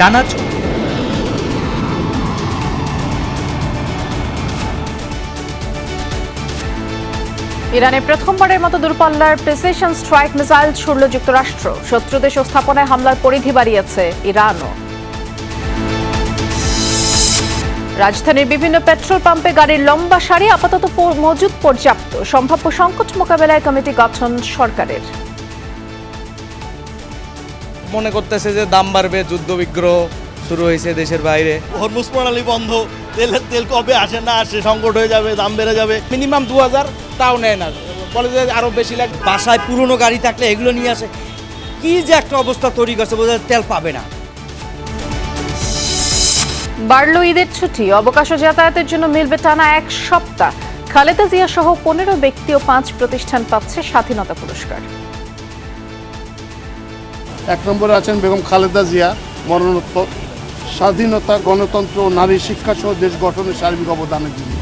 টানা ইরানে প্রথমবারের মতো দূরপাল্লার প্রিসিশন স্ট্রাইক মিসাইল ছুড়ল যুক্তরাষ্ট্র। শত্রু দেশ স্থাপনায় হামলার পরিধি বাড়িয়েছে ইরানও। রাজধানীর বিভিন্ন পেট্রোল পাম্পে গাড়ির লম্বা সারি, আপাতত মজুদ পর্যাপ্ত। সম্ভাব্য সংকট মোকাবেলায় কমিটি গঠন সরকারের। মনে করতেছে যে দাম বাড়বে, যুদ্ধবিগ্রহ শুরু হয়েছে দেশের বাইরে। হরমুজ প্রণালী বন্ধ, তেল কবে আসে না আসে, সংকট হয়ে যাবে, দাম বেড়ে যাবে। মিনিমাম 2000 তাও নেয় না, বলে যে আরো বেশি লাগবে। বাসায় পুরনো গাড়ি থাকলে এগুলো নিয়ে আসে, কি যে একটা অবস্থা তৈরি করছে, বোঝা যায় তেল পাবে না। বাড়ল ঈদের ছুটি, অবকাশ ও যাতায়াতের জন্য মিলবে টানা 1 সপ্তাহ। খালেদা জিয়া সহ 15 ব্যক্তি ও 5 প্রতিষ্ঠান পাচ্ছে স্বাধীনতা পুরস্কার। 1 নম্বরে আছেন বেগম খালেদা জিয়া, মরণোত্তর, স্বাধীনতা, গণতন্ত্র ও নারী শিক্ষা সহ দেশ গঠনের সার্বিক অবদানের জন্য।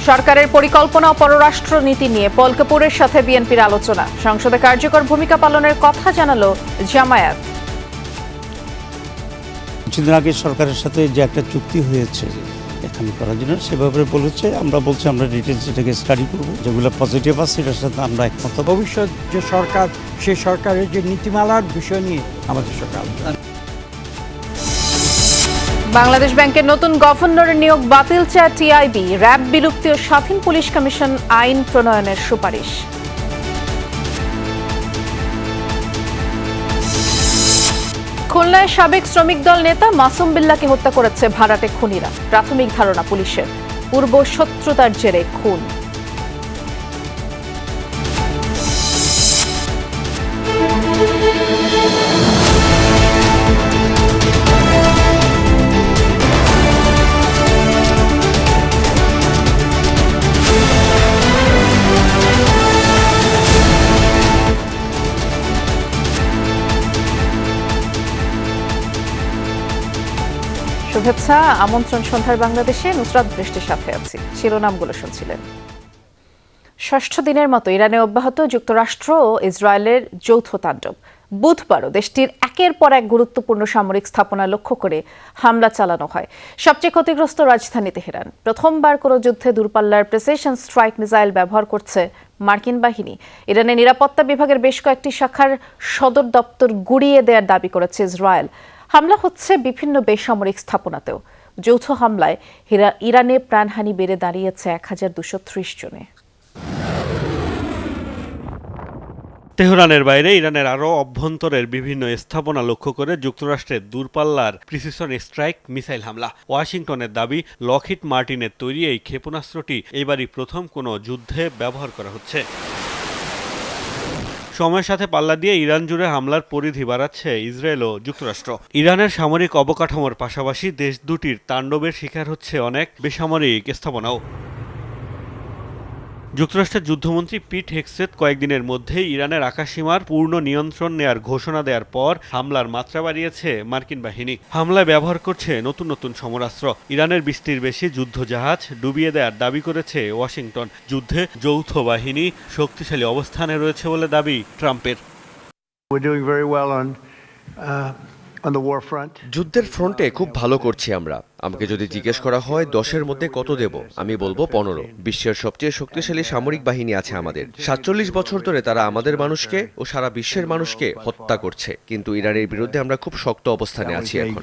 সরকারের পরিকল্পনা ও পররাষ্ট্র নীতি নিয়ে পলকপুরের সাথে বিএনপির আলোচনা। সংসদে কার্যকর ভূমিকা পালনের কথা জানালো জামায়াত। কিছুদিন আগে সরকারের সাথে যে একটা চুক্তি হয়েছে এখানে করার জন্য, সেভাবে বলেছে, আমরা বলছি আমরা ডিটেলস এটাকে স্টাডি করবো, যেগুলো পজিটিভ আছে সেটার সাথে আমরা একমত। ভবিষ্যৎ যে সরকার, সেই সরকারের যে নীতিমালার বিষয় নিয়ে আমাদের সরকার। বাংলাদেশ ব্যাংকের নতুন গভর্নরের নিয়োগ বাতিল চায় টিআইবি। র্যাব বিলুপ্তি ও স্বাধীন পুলিশ কমিশন আইন প্রণয়নের সুপারিশ। খুলনায় সাবেক শ্রমিক দল নেতা মাসুম বিল্লাহকে হত্যা করেছে ভাড়াটে খুনিরা। প্রাথমিক ধারণা পুলিশের পূর্ব শত্রুতার জেরে খুন। শুভেচ্ছা, আমন্ত্রণ সন্ধ্যার বাংলাদেশে। নুসরাত বৃষ্টির সাথে আছি। শিরোনামগুলো শুনছিলেন। ষষ্ঠ দিনের মতো ইরানে অব্যাহত যুক্তরাষ্ট্র ও ইসরায়েলের যৌথ তাণ্ডব। বুধবারও দেশটির একের পর এক গুরুত্বপূর্ণ সামরিক স্থাপনা লক্ষ্য করে হামলা চালানো হয়। সবচেয়ে ক্ষতিগ্রস্ত রাজধানী তেহরান। প্রথমবার কোনো যুদ্ধে দূরপাল্লার প্রিসিশন স্ট্রাইক মিসাইল ব্যবহার করছে মার্কিন বাহিনী। ইরানের নিরাপত্তা বিভাগের বেশ কয়েকটি শাখার সদর দপ্তর গুঁড়িয়ে দেওয়ার দাবি করেছে ইসরায়েল। হামলা হচ্ছে বিভিন্ন বেসামরিক স্থাপনাতেও। যৌথ হামলায় ইরানে প্রাণহানি বেড়ে দাঁড়িয়েছে 1230 জনে। তেহরানের বাইরে ইরানের আরও অভ্যন্তরের বিভিন্ন স্থাপনা লক্ষ্য করে যুক্তরাষ্ট্রের দূরপাল্লার প্রিসিশন স্ট্রাইক মিসাইল হামলা। ওয়াশিংটনের দাবি, লকহিড মার্টিনের তৈরি এই ক্ষেপণাস্ত্রটি এবারই প্রথম কোনো যুদ্ধে ব্যবহার করা হচ্ছে। সময়ের সাথে পাল্লা দিয়ে ইরান জুড়ে হামলার পরিধি বাড়াচ্ছে ইসরায়েল ও যুক্তরাষ্ট্র। ইরানের সামরিক অবকাঠামোর পাশাপাশি দেশ দুটির তাণ্ডবের শিকার হচ্ছে অনেক বেসামরিক স্থাপনাও। যুক্তরাষ্ট্রের যুদ্ধমন্ত্রী পিট হেগসেথ কয়েকদিনের মধ্যেই ইরানের আকাশসীমার পূর্ণ নিয়ন্ত্রণ নেয়ার ঘোষণা দেওয়ার পর হামলার মাত্রা বাড়িয়েছে মার্কিন বাহিনী। হামলায় ব্যবহার করছে নতুন নতুন সমরাস্ত্র। ইরানের 20টির বেশি যুদ্ধজাহাজ ডুবিয়ে দেওয়ার দাবি করেছে ওয়াশিংটন। যুদ্ধে যৌথ বাহিনী শক্তিশালী অবস্থানে রয়েছে বলে দাবি ট্রাম্পের। যুদ্ধের ফ্রন্টে খুব ভালো করছি আমরা। আমাকে যদি জিজ্ঞেস করা হয় 10-এর মধ্যে কত দেব, আমি বলবো 15। বিশ্বের সবচেয়ে শক্তিশালী সামরিক বাহিনী আছে আমাদের। 47 বছর ধরে তারা আমাদের মানুষকে ও সারা বিশ্বের মানুষকে হত্যা করছে, কিন্তু ইরানের বিরুদ্ধে আমরা খুব শক্ত অবস্থানে আছি এখন।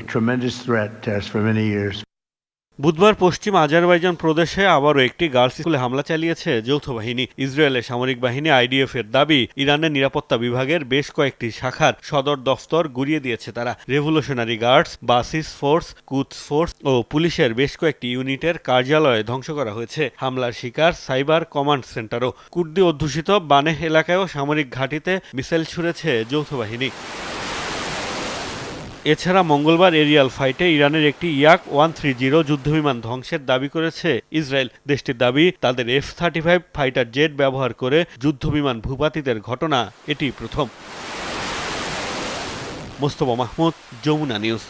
বুধবার পশ্চিম আজারবাইজান প্রদেশে আবারও একটি গার্লস স্কুলে হামলা চালিয়েছে যৌথ বাহিনী। ইসরায়েলের সামরিক বাহিনী আইডিএফ এর দাবি, ইরানের নিরাপত্তা বিভাগের বেশ কয়েকটি শাখার সদর দফতর গুঁড়িয়ে দিয়েছে তারা। রেভলিউশনারি গার্ডস, বাসিস ফোর্স, কুদস ফোর্স ও পুলিশের বেশ কয়েকটি ইউনিটের কার্যালয় ধ্বংস করা হয়েছে। হামলার শিকার সাইবার কমান্ড সেন্টারও। কুর্দি অধ্যুষিত বানেহ এলাকায়ও সামরিক ঘাঁটিতে মিসাইল ছুড়েছে যৌথ বাহিনী। এছাড়া মঙ্গলবার এরিয়াল ফাইটে ইরানের একটি ইয়াক-130 যুদ্ধবিমান ধ্বংসের দাবি করেছে ইসরায়েল। দেশটির দাবি, তাদের F-35 ফাইটার জেট ব্যবহার করে যুদ্ধবিমান ভূপাতিতের ঘটনা এটি প্রথম। মোস্তফা মাহমুদ, যমুনা নিউজ।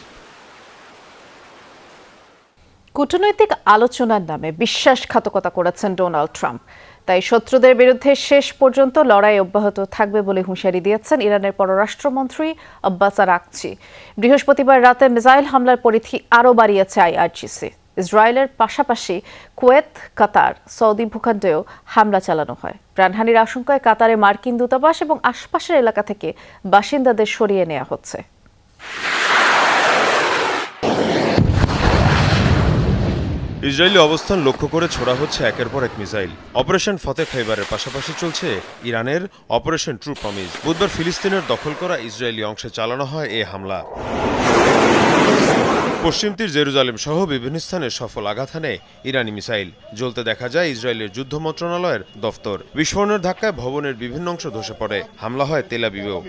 কূটনৈতিক আলোচনার নামে বিশ্বাসঘাতকতা করেছেন ডোনাল্ড ট্রাম্প। তাই শত্রুদের বিরুদ্ধে শেষ পর্যন্ত লড়াই অব্যাহত থাকবে বলে হুঁশিয়ারি দিয়েছেন ইরানের পররাষ্ট্রমন্ত্রী আব্বাস আরাকচি। বৃহস্পতিবার রাতে মিসাইল হামলার পরিধি আরও বাড়িয়েছে আইআরজিসি। ইসরায়েলের পাশাপাশি কুয়েত, কাতার, সৌদি ভূখণ্ডেও হামলা চালানো হয়। প্রাণহানির আশঙ্কায় কাতারে মার্কিন দূতাবাস এবং আশপাশের এলাকা থেকে বাসিন্দাদের সরিয়ে নেওয়া হচ্ছে। ইসরায়েলি অবস্থান লক্ষ্য করে ছোড়া হচ্ছে একের পর এক মিসাইল। অপারেশন ফতে খাইবারের পাশাপাশি চলছে ইরানের অপারেশন ট্রু প্রমিস। বুধবার ফিলিস্তিনের দখল করা ইসরায়েলি অংশে চালানো হয় এ হামলা। পশ্চিম তীর জেরুজালেম সহ বিভিন্ন স্থানে সফল আঘাত হানে ইরানি মিসাইল। জ্বলতে দেখা যায় ইসরায়েলের যুদ্ধ মন্ত্রণালয়ের দফতর। বিস্ফোরণের ধাক্কায় ভবনের বিভিন্ন অংশ ধসে পড়ে। হামলা হয় তেল আবিবেও।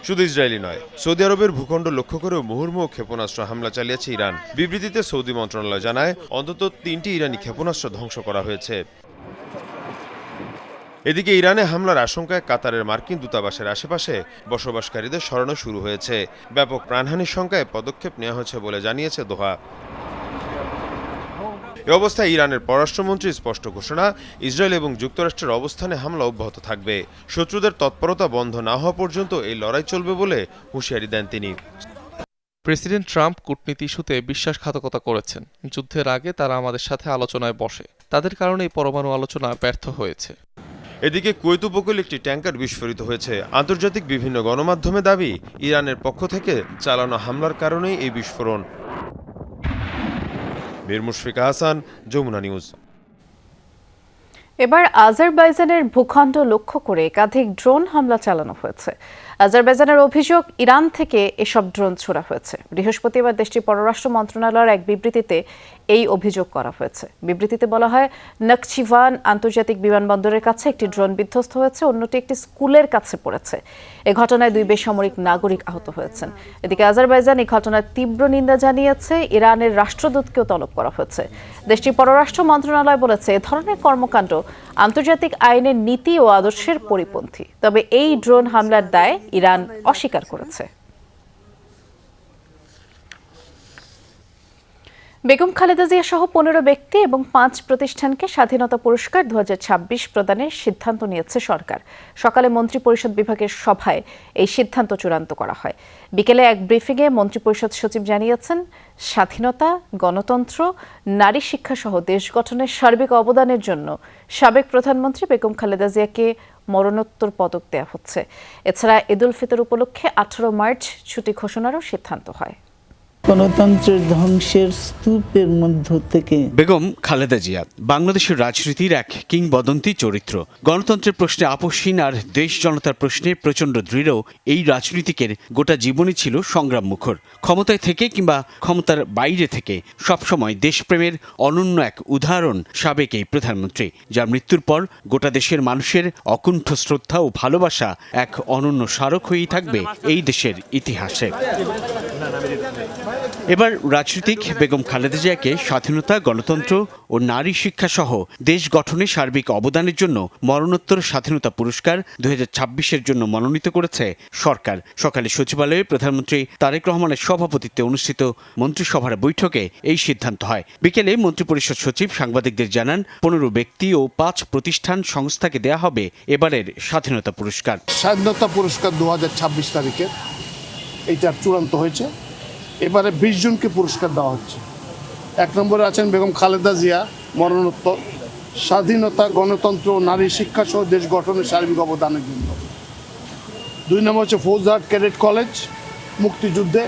শুধু ইসরায়েলি নয়, সৌদি আরবের ভূখণ্ড লক্ষ্য করেও মুহুর্মুহ ক্ষেপণাস্ত্র হামলা চালিয়েছে ইরান। বিবৃতিতে সৌদি মন্ত্রণালয় জানায় অন্তত 3টি ইরানি ক্ষেপণাস্ত্র ধ্বংস করা হয়েছে। এদিকে ইরানে হামলার আশঙ্কায় কাতারের মার্কিন দূতাবাসের আশেপাশে বসবাসকারীদের সরানো শুরু হয়েছে। ব্যাপক প্রাণহানির শঙ্কায় পদক্ষেপ নেওয়া হয়েছে বলে জানিয়েছে দোহা। এ অবস্থায় ইরানের পররাষ্ট্রমন্ত্রী স্পষ্ট ঘোষণা, ইসরায়েল এবং যুক্তরাষ্ট্রের অবস্থানে হামলা অব্যাহত থাকবে। শত্রুদের তৎপরতা বন্ধ না হওয়া পর্যন্ত এই লড়াই চলবে বলে হুঁশিয়ারি দেন তিনি। প্রেসিডেন্ট ট্রাম্প কূটনীতি ইস্যুতে বিশ্বাসঘাতকতা করেছেন। যুদ্ধের আগে তারা আমাদের সাথে আলোচনায় বসে, তাদের কারণেই পরমাণু আলোচনা ব্যর্থ হয়েছে। এদিকে কুয়েত উপকূলে একটি ট্যাঙ্কার বিস্ফোরিত হয়েছে। আন্তর্জাতিক বিভিন্ন গণমাধ্যমে দাবি, ইরানের পক্ষ থেকে চালানো হামলার কারণেই এই বিস্ফোরণ। মীর মুশফিকা হাসান, যমুনা নিউজ। এবার আজারবাইজানের ভূখণ্ড লক্ষ্য করে একাধিক ড্রোন হামলা চালানো হয়েছে। আজারবাইজানের অভিযোগ, ইরান থেকে এসব ড্রোন ছোড়া হয়েছে। বৃহস্পতিবার দেশটির পররাষ্ট্র মন্ত্রণালয়ের এক বিবৃতিতে এই অভিযোগ করা হয়েছে। বিবৃতিতে বলা হয়, নাকচিভান আন্তর্জাতিক বিমানবন্দরের কাছে একটি ড্রোন বিধ্বস্ত হয়েছে, অন্যটি একটি স্কুলের কাছে পড়েছে। এ ঘটনায় 2 বেসামরিক নাগরিক আহত হয়েছেন। এদিকে আজারবাইজান এই ঘটনার তীব্র নিন্দা জানিয়েছে। ইরানের রাষ্ট্রদূতকেও তলব করা হয়েছে। দেশটির পররাষ্ট্র মন্ত্রণালয় বলেছে, এ ধরনের কর্মকাণ্ড আন্তর্জাতিক আইনের নীতি ও আদর্শের পরিপন্থী। তবে এই ড্রোন হামলার দায় ইরান অস্বীকার করেছে। বেগম খালেদা জিয়া সহ 15 ব্যক্তি এবং 5 প্রতিষ্ঠানকে স্বাধীনতা পুরস্কার 2026 প্রদানের সিদ্ধান্ত নিয়েছে সরকার। সকালে মন্ত্রিপরিষদ বিভাগের সভায় এই সিদ্ধান্ত চূড়ান্ত করা হয়। বিকেলে এক ব্রিফিংয়ে মন্ত্রিপরিষদ সচিব জানিয়েছেন, স্বাধীনতা, গণতন্ত্র, নারী শিক্ষা সহ দেশ গঠনের সার্বিক অবদানের জন্য সাবেক প্রধানমন্ত্রী বেগম খালেদা জিয়াকে মরণোত্তর পদক দেওয়া হচ্ছে। এছাড়া ঈদুল ফিতর উপলক্ষে 18 মার্চ ছুটি ঘোষণারও সিদ্ধান্ত হয়। গণতন্ত্রের ধ্বংসের স্তূপের মধ্য থেকে বেগম খালেদা জিয়া বাংলাদেশের রাজনীতির এক কিংবদন্তি চরিত্র। গণতন্ত্রের প্রশ্নে আপোষহীন আর দেশ জনতার প্রশ্নে প্রচণ্ড দৃঢ় এই রাজনীতিকের গোটা জীবনই ছিল সংগ্রাম মুখর। ক্ষমতায় থেকে কিংবা ক্ষমতার বাইরে থেকে সবসময় দেশপ্রেমের অনন্য এক উদাহরণ সাবেক এই প্রধানমন্ত্রী, যার মৃত্যুর পর গোটা দেশের মানুষের অকুণ্ঠ শ্রদ্ধা ও ভালোবাসা এক অনন্য স্মারক হয়েই থাকবে এই দেশের ইতিহাসে। এবার রাজনীতিক বেগম খালেদা জিয়াকে স্বাধীনতা, গণতন্ত্র ও নারী শিক্ষা সহ দেশ গঠনে সার্বিক অবদানের জন্য মরণোত্তর স্বাধীনতা পুরস্কার 2026-এর জন্য মনোনীত করেছে সরকার। সকালে সচিবালয়ে প্রধানমন্ত্রী তারেক রহমানের সভাপতিত্বে অনুষ্ঠিত মন্ত্রিসভার বৈঠকে এই সিদ্ধান্ত হয়। বিকেলে মন্ত্রিপরিষদ সচিব সাংবাদিকদের জানান, 15 ব্যক্তি ও 5 প্রতিষ্ঠান সংস্থাকে দেয়া হবে এবারের স্বাধীনতা পুরস্কার। স্বাধীনতা পুরস্কার 2026 তারিখে এইটা চূড়ান্ত হয়েছে। এবারে 20 জনকে পুরস্কার দেওয়া হচ্ছে। 1 নম্বরে আছেন বেগম খালেদা জিয়া, মরণোত্তর, স্বাধীনতা, গণতন্ত্র ও নারী শিক্ষা সহ দেশ গঠনের সার্বিক অবদানের জন্য। 2 নম্বর হচ্ছে ফৌজদার ক্যাডেট কলেজ, মুক্তিযুদ্ধে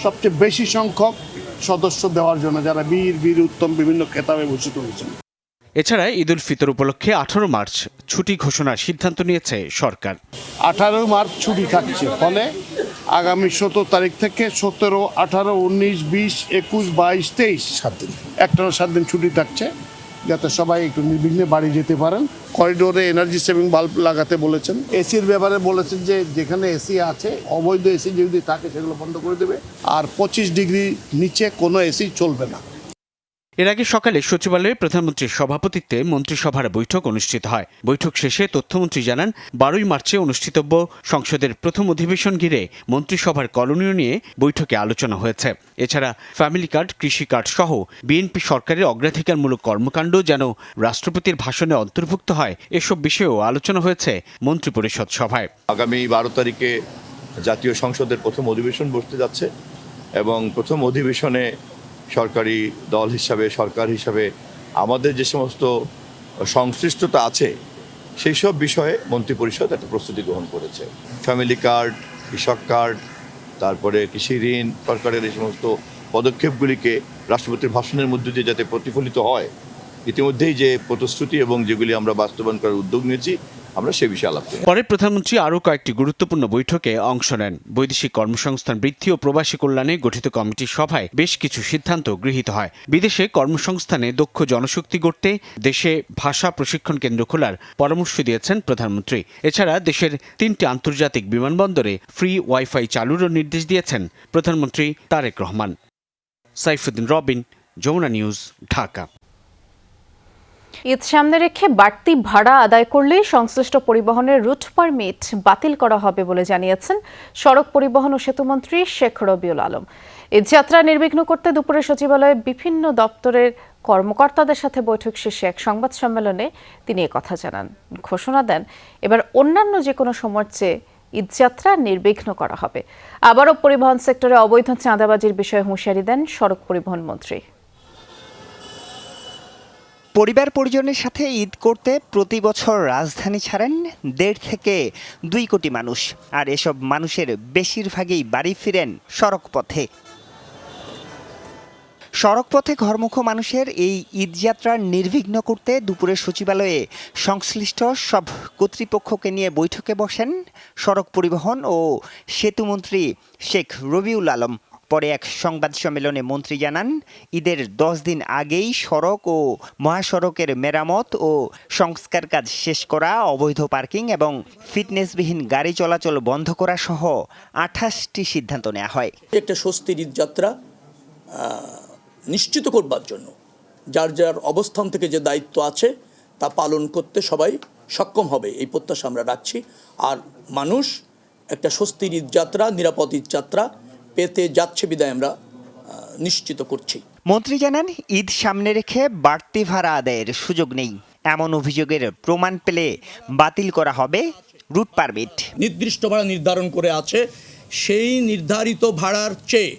সবচেয়ে বেশি সংখ্যক সদস্য দেওয়ার জন্য, যারা বীর উত্তম বিভিন্ন খেতাবে ভূষিত হয়েছেন। এছাড়া ঈদুল ফিতর উপলক্ষে 18 মার্চ ছুটি ঘোষণার সিদ্ধান্ত নিয়েছে সরকার। 18 মার্চ ছুটি থাকছে, ফলে আগামী 17 তারিখ থেকে 17, 18, 19, 20, 21, 22, 23 7 দিন, একটানা 7 দিন ছুটি থাকছে, যাতে সবাই একটু নির্বিঘ্নে বাড়ি যেতে পারেন। করিডোরে এনার্জি সেভিং বাল্ব লাগাতে বলেছেন। এসির ব্যাপারে বলেছেন যে যেখানে এসি আছে, অবৈধ এসি যদি থাকে সেগুলো বন্ধ করে দেবে, আর 25 ডিগ্রি নিচে কোনো এসি চলবে না। এর আগে সকালে সচিবালয়ে প্রধানমন্ত্রীর সভাপতিত্বে মন্ত্রিসভার বৈঠক অনুষ্ঠিত হয়। বৈঠক শেষে তথ্যমন্ত্রী জানান 12 মার্চে অনুষ্ঠিতব্য সংসদের প্রথম অধিবেশন ঘিরে মন্ত্রিসভার করণীয় নিয়ে বৈঠকে আলোচনা হয়েছে। এছাড়া ফ্যামিলি কার্ড, কৃষি কার্ড সহ বিএনপি সরকারের অগ্রাধিকারমূলক কর্মকাণ্ড যেন রাষ্ট্রপতির ভাষণে অন্তর্ভুক্ত হয়, এসব বিষয়েও আলোচনা হয়েছে মন্ত্রিপরিষদ সভায়। আগামী 12 তারিখে জাতীয় সংসদের প্রথম অধিবেশন বসতে যাচ্ছে এবং প্রথম অধিবেশনে সরকারি দল হিসাবে, সরকার হিসাবে আমাদের যে সমস্ত সংশ্লিষ্টতা আছে সেই সব বিষয়ে মন্ত্রিপরিষদ একটা প্রস্তুতি গ্রহণ করেছে। ফ্যামিলি কার্ড, কৃষক কার্ড, তারপরে কৃষি ঋণ, সরকারের এই সমস্ত পদক্ষেপগুলিকে রাষ্ট্রপতির ভাষণের মধ্যে দিয়ে যাতে প্রতিফলিত হয়, ইতিমধ্যেই যে প্রতিশ্রুতি এবং যেগুলি আমরা বাস্তবায়ন করার উদ্যোগ নিয়েছি, আমরা সে বিষয়ে আলাপ করি। পরে প্রধানমন্ত্রী আরও কয়েকটি গুরুত্বপূর্ণ বৈঠকে অংশ নেন। বৈদেশিক কর্মসংস্থান বৃদ্ধি ও প্রবাসী কল্যাণে গঠিত কমিটির সভায় বেশ কিছু সিদ্ধান্ত গৃহীত হয়। বিদেশে কর্মসংস্থানে দক্ষ জনশক্তি গড়তে দেশে ভাষা প্রশিক্ষণ কেন্দ্র খোলার পরামর্শ দিয়েছেন প্রধানমন্ত্রী। এছাড়া দেশের 3টি আন্তর্জাতিক বিমানবন্দরে ফ্রি ওয়াইফাই চালুরও নির্দেশ দিয়েছেন প্রধানমন্ত্রী তারেক রহমান। সাইফুদ্দিন রবিন, যমুনা নিউজ, ঢাকা। ঈদ সামনে রেখে বাড়তি ভাড়া আদায় করলে সংশ্লিষ্ট পরিবহনের রুট পারমিট বাতিল করা হবে বলে জানিয়েছেন সড়ক পরিবহন ও সেতুমন্ত্রী শেখ রবিউল আলম। ঈদযাত্রা নির্বিঘ্ন করতে দুপুরে সচিবালয়ে বিভিন্ন দপ্তরের কর্মকর্তাদের সাথে বৈঠক শেষে এক সংবাদ সম্মেলনে তিনি একথা জানান। ঘোষণা দেন, এবার অন্যান্য যে কোনো সময়ের চেয়ে ঈদযাত্রা নির্বিঘ্ন করা হবে। আবারও পরিবহন সেক্টরে অবৈধ চাঁদাবাজির বিষয়ে হুঁশিয়ারি দেন সড়ক পরিবহন মন্ত্রী। পরিবার পরিজনের সাথে ঈদ করতে প্রতি বছর রাজধানী ছাড়েন 1.5 থেকে 2 কোটি মানুষ, আর এসব মানুষের বেশিরভাগই বাড়ি ফিরেন সড়কপথে। সড়কপথে ঘরমুখ মানুষের এই ঈদযাত্রা নির্বিঘ্ন করতে দুপুরে সচিবালয়ে সংশ্লিষ্ট সব কর্তৃপক্ষকে নিয়ে বৈঠকে বসেন সড়ক পরিবহন ও সেতুমন্ত্রী শেখ রবিউল আলম। পরে এক সংবাদ সম্মেলনে মন্ত্রী জানান, ঈদের 10 দিন আগেই সড়ক ও মহাসড়কের মেরামত ও সংস্কার কাজ শেষ করা, অবৈধ পার্কিং এবং ফিটনেসবিহীন গাড়ি চলাচল বন্ধ করা সহ 28টি সিদ্ধান্ত নেওয়া হয়। একটা স্বস্তির ঈদযাত্রা নিশ্চিত করবার জন্য যার যার অবস্থান থেকে যে দায়িত্ব আছে তা পালন করতে সবাই সক্ষম হবে, এই প্রত্যাশা আমরা রাখছি। আর মানুষ একটা স্বস্তির ঈদযাত্রা, নিরাপদ ঈদযাত্রা পেতে যাচ্ছে বিদায় আমরা নিশ্চিত করছি। মন্ত্রী জানান, ঈদ সামনে রেখে বাড়তি ভাড়া আদায়ের সুযোগ নেই। এমন অভিযোগের প্রমাণ পেলে বাতিল করা হবে রুট পারমিট। নির্দিষ্ট ভাড়া নির্ধারণ করে আছে, সেই নির্ধারিত ভাড়ার চেয়ে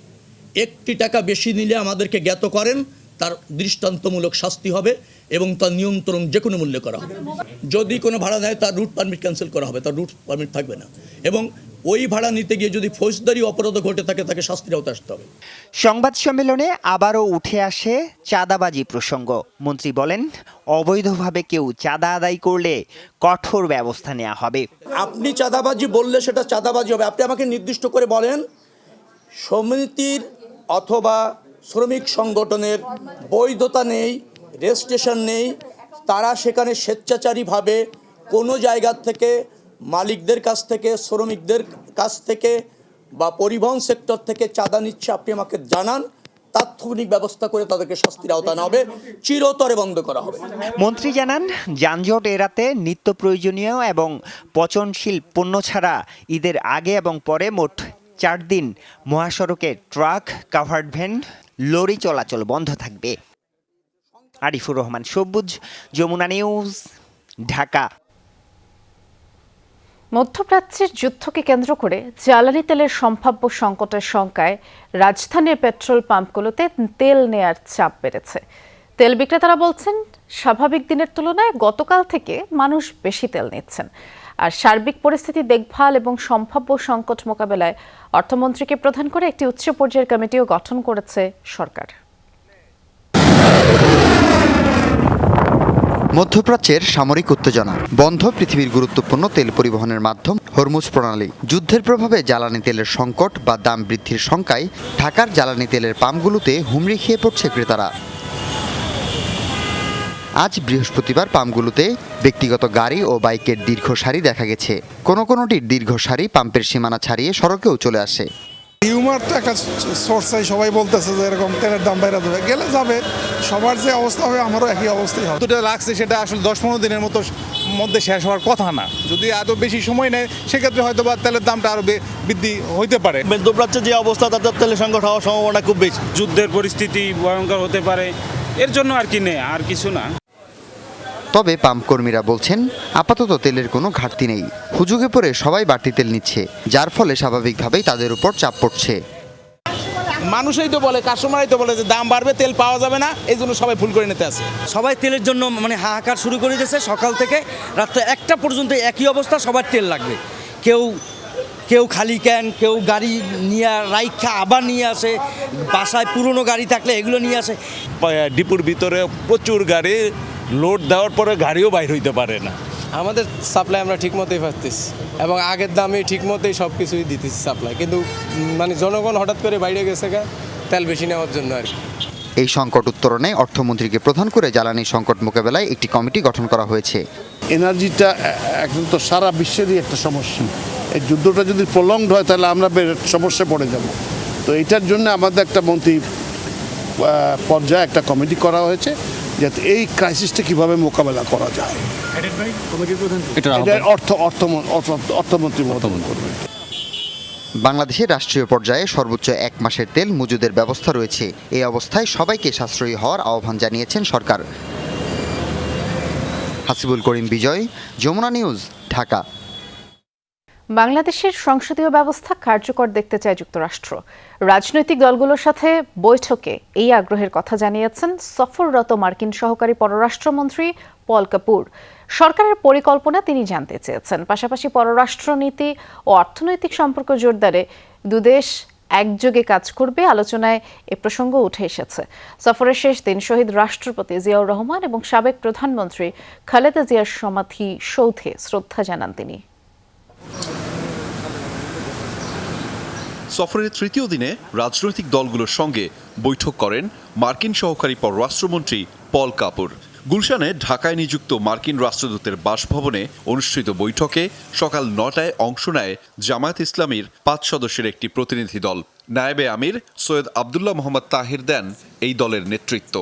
1 টাকা বেশি নিলে আমাদেরকে জ্ঞাত করেন, তার দৃষ্টান্তমূলক শাস্তি হবে এবং তার নিয়ন্ত্রণ যে কোনো মূল্যে করা হবে। যদি কোনো ভাড়া নেয় তার রুট পারমিট ক্যান্সেল করা হবে, তার রুট পারমিট থাকবে না। এবং ওই ভাড়া নিতে গিয়ে যদি ফৌজদারি অপরাধ ঘটে থাকে তাকে শাস্তির আওতায় আসতে হবে। সংবাদ সম্মেলনে আবারও উঠে আসে চাঁদাবাজি প্রসঙ্গ। মন্ত্রী বলেন, অবৈধভাবে কেউ চাঁদা আদায় করলে কঠোর ব্যবস্থা নেওয়া হবে। আপনি চাঁদাবাজি বললে সেটা চাঁদাবাজি হবে। আপনি আমাকে নির্দিষ্ট করে বলেন, সমিতির অথবা শ্রমিক সংগঠনের বৈধতা নেই, রেজিস্ট্রেশন নেই, তারা সেখানে স্বেচ্ছাচারীভাবে কোনো জায়গা থেকে, মালিকদের কাছ থেকে, শ্রমিকদের কাছ থেকে বা পরিবহন সেক্টর থেকে চাঁদা নিচ্ছে, আপনি আমাকে জানান, তাৎক্ষণিক ব্যবস্থা করে তাদেরকে শাস্তির আওতায় আনা হবে, চিরতরে বন্ধ করা হবে। মন্ত্রী জানান, যানজট এড়াতে নিত্য প্রয়োজনীয় এবং পচনশীল পণ্য ছাড়া ঈদের আগে এবং পরে মোট 4 দিন মহাসড়কে ট্রাক, কাভার্ড ভ্যান, লরি চলাচল বন্ধ থাকবে। আরিফুর রহমান সবুজ, যমুনা নিউজ, ঢাকা। মধ্যপ্রাচ্যের যুদ্ধকে কেন্দ্র করে জ্বালানি তেলের সম্ভাব্য সংকটের শঙ্কায় রাজধানীর পেট্রোল পাম্পগুলোতে তেল নেয়ার চাপ বেড়েছে। তেল বিক্রেতারা বলছেন, স্বাভাবিক দিনের তুলনায় গতকাল থেকে মানুষ বেশি তেল নিচ্ছেন। আর সার্বিক পরিস্থিতি দেখভাল এবং সম্ভাব্য সংকট মোকাবেলায় অর্থমন্ত্রীকে প্রধান করে একটি উচ্চ পর্যায়ের কমিটিও গঠন করেছে সরকার। মধ্যপ্রাচ্যের সামরিক উত্তেজনা, বন্ধ পৃথিবীর গুরুত্বপূর্ণ তেল পরিবহনের মাধ্যম হরমুজ প্রণালী, যুদ্ধের প্রভাবে জ্বালানি তেলের সংকট বা দাম বৃদ্ধির শঙ্কায় ঢাকার জ্বালানি তেলের পাম্পগুলোতে হুমড়ি খেয়ে পড়ছে ক্রেতারা। আজ বৃহস্পতিবার পাম্পগুলোতে ব্যক্তিগত গাড়ি ও বাইকের দীর্ঘ সারি দেখা গেছে। কোনোটির দীর্ঘ সারি পাম্পের সীমানা ছাড়িয়ে সড়কেও চলে আসে। হিউমার তো একটা সোর্সে সবাই বলতেছে যে এরকম তেলের দাম বাইরে দেবে, গেলে যাবে, সবার যে অবস্থা হবে আমারও একই অবস্থাই হবে। যেটা লাগছে সেটা আসলে 10-15 দিনের মধ্যে শেষ হওয়ার কথা না। যদি এত বেশি সময় নেয় সেক্ষেত্রে হয়তো বা তেলের দামটা আরো বৃদ্ধি হইতে পারে। মধ্যপ্রাচ্যে যে অবস্থা তাদের তেলের সংকট হওয়ার সম্ভাবনা খুব বেশি। যুদ্ধের পরিস্থিতি ভয়ঙ্কর হতে পারে, এর জন্য আর কি নেই, আর কিছু না। তবে পাম্প কর্মীরা বলছেন আপাতত তেলের কোনো ঘাটতি নেই। হুজুগে পড়ে সবাই বাড়তি তেল নিচ্ছে, যার ফলে স্বাভাবিকভাবেই তাদের উপর চাপ পড়ছে। মানুষই তো বলে, কাস্টমারই তো বলে যে দাম বাড়বে, তেল পাওয়া যাবে না, এই জন্য সবাই ফুল করে নিতে আসে। সবাই তেলের জন্য মানে হাহাকার শুরু করে দিয়েছে। সকাল থেকে রাত্রে 1টা পর্যন্ত একই অবস্থা, সবার তেল লাগবে। কেউ খালি ক্যান, কেউ গাড়ি নিয়ে রাইখা আবার নিয়ে আসে, বাসায় পুরনো গাড়ি থাকলে এগুলো নিয়ে আসে। ডিপুর ভিতরে প্রচুর গাড়ি, লোড দেওয়ার পরে গাড়িও বাইর হইতে পারে না। আমাদের সাপ্লাই আমরা ঠিক মতোই পাচ্ছি এবং আগের দামে ঠিক মতোই সব কিছুই দিতেছি সাপ্লাই, কিন্তু মানে জনগণ হঠাৎ করে বাইরে গেছে তেল বেশি নেওয়ার জন্য আর কি। এই সংকট উত্তরণে অর্থমন্ত্রীকে প্রধান করে জ্বালানি সংকট মোকাবেলায় একটি কমিটি গঠন করা হয়েছে। এনার্জিটা এখন তো সারা বিশ্বেরই একটা সমস্যা। এই যুদ্ধটা যদি প্রলংড হয় তাহলে আমরা সমস্যায় পড়ে যাব। তো এটার জন্য আমাদের একটা মন্ত্রী পর্যায়ে একটা কমিটি করা হয়েছে, যাতে এই ক্রাইসিসটা কিভাবে মোকাবেলা করা যায়। অর্থমন্ত্রী মতামত করবে। বাংলাদেশের রাষ্ট্রীয় পর্যায়ে সর্বোচ্চ 1 মাসের তেল মজুদের ব্যবস্থা রয়েছে। এই অবস্থায় সবাইকে সাশ্রয়ী হওয়ার আহ্বান জানিয়েছেন সরকার। হাসিবুল করিম বিজয়, যমুনা নিউজ, ঢাকা। বাংলাদেশের সংসদীয় ব্যবস্থা কার্যকর দেখতে চায় যুক্তরাষ্ট্র। রাজনৈতিক দলগুলোর সাথে বৈঠকে এই আগ্রহের কথা জানিয়েছেন সফররত মার্কিন সহকারী পররাষ্ট্রমন্ত্রী পল কাপুর। সরকারের পরিকল্পনা তিনি জানতে চেয়েছেন। পাশাপাশি পররাষ্ট্রনীতি ও অর্থনৈতিক সম্পর্ক জোরদারে দুদেশ একযোগে কাজ করবে আলোচনায় এ প্রসঙ্গ উঠে এসেছে। সফরের শেষ দিন শহীদ রাষ্ট্রপতি জিয়াউর রহমান এবং সাবেক প্রধানমন্ত্রী খালেদা জিয়ার সমাধি সৌধে শ্রদ্ধা জানান তিনি। সফরের তৃতীয় দিনে রাজনৈতিক দলগুলোর সঙ্গে বৈঠক করেন মার্কিন সহকারী পররাষ্ট্রমন্ত্রী পল কাপুর। গুলশানে ঢাকায় নিযুক্ত মার্কিন রাষ্ট্রদূতের বাসভবনে অনুষ্ঠিত বৈঠকে সকাল 9টায় অংশ নেয় জামায়াত ইসলামীর 5 সদস্যের একটি প্রতিনিধি দল। নায়েবে আমির সৈয়দ আবদুল্লাহ মোহাম্মদ তাহির দেন এই দলের নেতৃত্ব।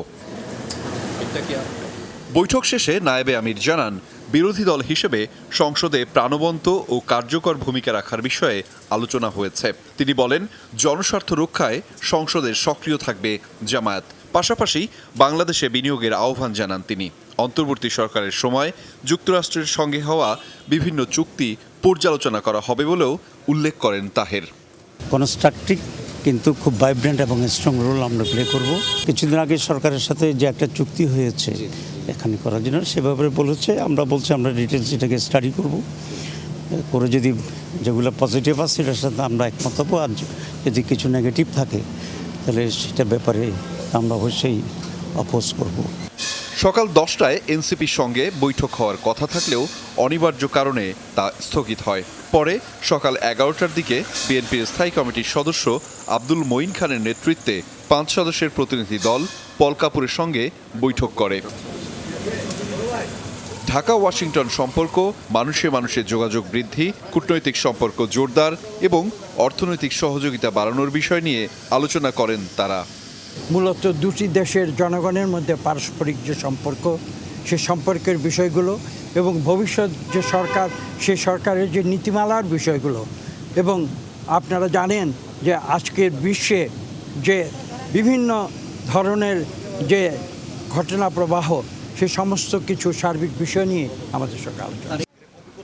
বৈঠক শেষে নায়েবে আমির জানান, বিরোধী দল হিসেবে সংসদে প্রাণবন্ত ও কার্যকর ভূমিকা রাখার বিষয়ে আলোচনা হয়েছে। তিনি বলেন, জনস্বার্থ রক্ষায় সংসদে সক্রিয় থাকবে জামায়াত। পাশাপাশি বাংলাদেশে বিনিয়োগের আহ্বান জানান তিনি। অন্তর্বর্তী সরকারের সময় যুক্তরাষ্ট্রের সঙ্গে হওয়া বিভিন্ন চুক্তি পর্যালোচনা করা হবে বলেও উল্লেখ করেন তাহের। কনস্ট্রাকটিভ কিন্তু খুব ভাইব্রেন্ট এবং স্ট্রং রোল আমরা প্লে করব। কিছুদিন আগে সরকারের সাথে যে একটা চুক্তি হয়েছে এখানে করার জন্য, সেভাবে বলেছে, আমরা বলছি আমরা ডিটেলস এটাকে স্টাডি করব, করে যদি যেগুলো পজিটিভ আছে সেটার সাথে আমরা একমত হবো, আর যদি কিছু নেগেটিভ থাকে তাহলে সেটা ব্যাপারে আমরা অবশ্যই অপোজ করব। সকাল 10টায় এনসিপির সঙ্গে বৈঠক হওয়ার কথা থাকলেও অনিবার্য কারণে তা স্থগিত হয়। পরে সকাল 11টার দিকে বিএনপির স্থায়ী কমিটির সদস্য আব্দুল মঈন খানের নেতৃত্বে 5 সদস্যের প্রতিনিধি দল পল কাপুরের সঙ্গে বৈঠক করে। ঢাকা ওয়াশিংটন সম্পর্ক, মানুষে মানুষে যোগাযোগ বৃদ্ধি, কূটনৈতিক সম্পর্ক জোরদার এবং অর্থনৈতিক সহযোগিতা বাড়ানোর বিষয় নিয়ে আলোচনা করেন তারা। মূলত দুটি দেশের জনগণের মধ্যে পারস্পরিক যে সম্পর্ক, সে সম্পর্কের বিষয়গুলো এবং ভবিষ্যৎ যে সরকার, সে সরকারের যে নীতিমালার বিষয়গুলো, এবং আপনারা জানেন যে আজকের বিশ্বে যে বিভিন্ন ধরনের যে ঘটনা প্রবাহ, সে সমস্ত কিছু সার্বিক বিষয় নিয়ে আমাদের সঙ্গে আলোচনা।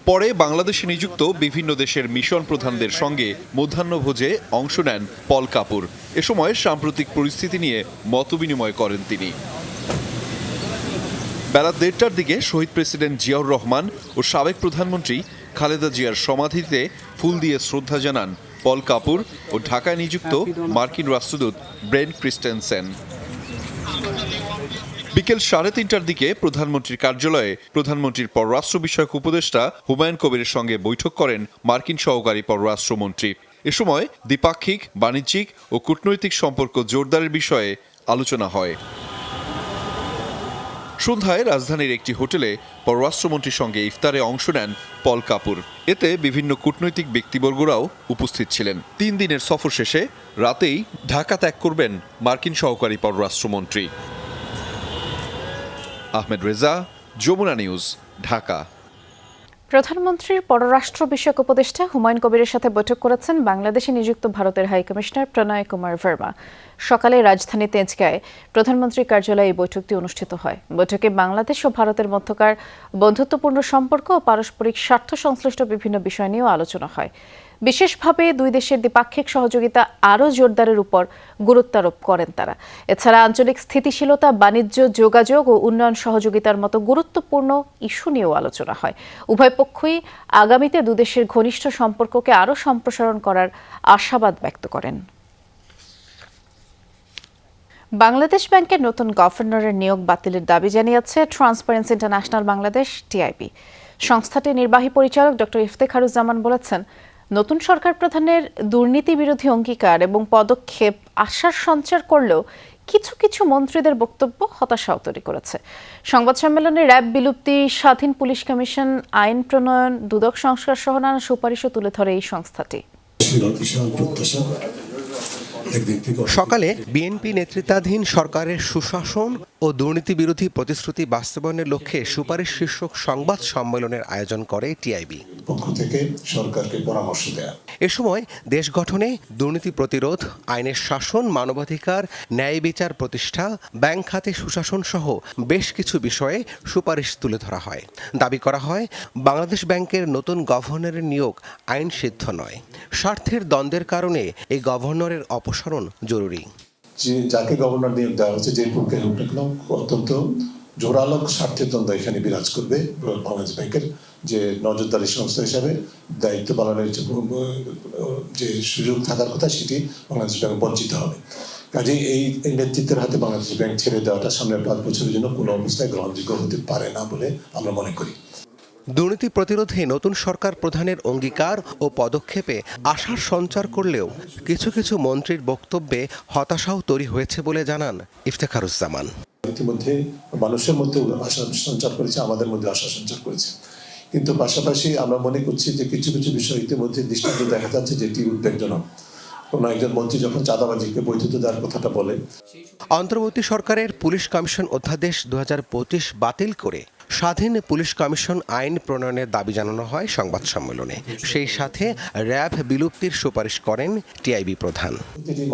পরে বাংলাদেশে নিযুক্ত বিভিন্ন দেশের মিশন প্রধানদের সঙ্গে মধ্যাহ্নভোজে অংশ নেন পল কাপুর। এ সময় সাম্প্রতিক পরিস্থিতি নিয়ে মতবিনিময় করেন তিনি। বেলা 1:30টার দিকে শহীদ প্রেসিডেন্ট জিয়াউর রহমান ও সাবেক প্রধানমন্ত্রী খালেদা জিয়ার সমাধিতে ফুল দিয়ে শ্রদ্ধা জানান পল কাপুর ও ঢাকায় নিযুক্ত মার্কিন রাষ্ট্রদূত ব্রেন্ট ক্রিস্টেনসেন। বিকেল 3:30টার দিকে প্রধানমন্ত্রীর কার্যালয়ে প্রধানমন্ত্রীর পররাষ্ট্র বিষয়ক উপদেষ্টা হুমায়ুন কবিরের সঙ্গে বৈঠক করেন মার্কিন সহকারী পররাষ্ট্রমন্ত্রী। এ সময় দ্বিপাক্ষিক, বাণিজ্যিক ও কূটনৈতিক সম্পর্ক জোরদারের বিষয়ে আলোচনা হয়। সন্ধ্যায় রাজধানীর একটি হোটেলে পররাষ্ট্রমন্ত্রীর সঙ্গে ইফতারে অংশ নেন পল কাপুর। এতে বিভিন্ন কূটনৈতিক ব্যক্তিবর্গরাও উপস্থিত ছিলেন। 3 দিনের সফর শেষে রাতেই ঢাকা ত্যাগ করবেন মার্কিন সহকারী পররাষ্ট্রমন্ত্রী। আহমেদ রেজা, যমুনা নিউজ, ঢাকা। প্রধানমন্ত্রীর পররাষ্ট্র বিষয়ক উপদেষ্টা হুমায়ুন কবিরের সাথে বৈঠক করেছেন বাংলাদেশে নিযুক্ত ভারতের হাইকমিশনার প্রণয় কুমার ভার্মা। সকালে রাজধানী তেজগাঁয়ে প্রধানমন্ত্রীর কার্যালয়ে এই বৈঠকটি অনুষ্ঠিত হয়। বৈঠকে বাংলাদেশ ও ভারতের মধ্যকার বন্ধুত্বপূর্ণ সম্পর্ক ও পারস্পরিক স্বার্থ সংশ্লিষ্ট বিভিন্ন বিষয় নিয়েও আলোচনা হয়। বিশেষভাবে দুই দেশের দ্বিপাক্ষিক সহযোগিতা আরও জোরদারের উপর গুরুত্বারোপ করেন তারা। এছাড়া আঞ্চলিক স্থিতিশীলতা, বাণিজ্য, যোগাযোগ ও উন্নয়ন সহযোগিতার মতো গুরুত্বপূর্ণ ইস্যু নিয়েও আলোচনা হয়। উভয় পক্ষই আগামীতে দুদেশের ঘনিষ্ঠ সম্পর্ককে আরও সম্প্রসারণ করার আশাবাদ ব্যক্ত করেন। বাংলাদেশ ব্যাংকের নতুন গভর্নরের নিয়োগ বাতিলের দাবি জানিয়েছে ট্রান্সপারেন্সি ইন্টারন্যাশনাল বাংলাদেশ টিআইবি। সংস্থাটির নির্বাহী পরিচালক ডক্টর ইফতেখারুজ্জামান বলেছেন, নতুন সরকার প্রধানের দুর্নীতি বিরোধী অঙ্গীকার এবং পদক্ষেপ আশার সঞ্চার করলেও কিছু কিছু মন্ত্রীদের বক্তব্য হতাশাও তৈরি করেছে। সংবাদ সম্মেলনে র্যাব বিলুপ্তি, স্বাধীন পুলিশ কমিশন, আইন প্রণয়ন, দুদক সংস্কার সহ নানা সুপারিশও তুলে ধরে এই সংস্থাটি। সকালে বিএনপি নেতৃত্বাধীন সরকারের সুশাসন ও দুর্নীতি বিরোধী প্রতিশ্রুতি বাস্তবায়নের লক্ষ্যে সুপারিশ শীর্ষক সংবাদ সম্মেলনের আয়োজন করে টিআইবি পক্ষ থেকে সরকারকে পরামর্শ দেয়া। এ সময় দেশ গঠনে দুর্নীতি প্রতিরোধ, আইনের শাসন, মানবাধিকার, ন্যায় বিচার প্রতিষ্ঠা, ব্যাংক খাতে সুশাসন সহ বেশ কিছু বিষয়ে সুপারিশ তুলে ধরা হয়। দাবি করা হয়, বাংলাদেশ ব্যাংকের নতুন গভর্নরের নিয়োগ আইন সিদ্ধ নয়। স্বার্থের দ্বন্দ্বের কারণে এই গভর্নরের অপসারণ জরুরি। যে যাকে গভর্নর নিয়োগ দেওয়া হচ্ছে, যে পক্ষে হোক না কেন, অত্যন্ত জোরালো স্বার্থের দ্বন্দ্ব এখানে বিরাজ করবে। বাংলাদেশ ব্যাংকের যে নজরদারি সংস্থা হিসাবে দায়িত্ব পালনের যে সুযোগ থাকার কথা, সেটি বাংলাদেশ ব্যাংক বঞ্চিত হবে। কাজেই এই নেতৃত্বের হাতে বাংলাদেশ ব্যাংক ছেড়ে দেওয়াটা সামনের 5 বছরের জন্য কোনো অবস্থায় গ্রহণযোগ্য হতে পারে না বলে আমরা মনে করি। দুর্নীতি প্রতিরোধে নতুন সরকার প্রধানের অঙ্গীকার ও পদক্ষেপে আশার সঞ্চার করলেও কিছু কিছু মন্ত্রীর বক্তব্যে হতাশাও তৈরি হয়েছে বলে জানান ইফতেখারুজ্জামান। ইতিমধ্যে মানুষের মধ্যে আশা সঞ্চার করেছে, আমাদের মধ্যে আশা সঞ্চার করেছে, কিন্তু পাশাপাশি আমরা মনে করছি যে কিছু কিছু বিষয় ইতিমধ্যে দৃষ্টান্ত দেখা যাচ্ছে যেটি উদ্বেগজনক। কোনো একজন মন্ত্রী যখন চাঁদাবাজিকে বৈধতা দেওয়ার কথাটা বলে। অন্তর্বর্তী সরকারের পুলিশ কমিশন অধ্যাদেশ 2025 বাতিল করে স্বাধীন পুলিশ কমিশন আইন প্রণয়নের দাবি জানানো হয় সংবাদ সম্মেলনে। সেই সাথে র্যাব বিলুপ্তির সুপারিশ করেন টিআইবি প্রধান।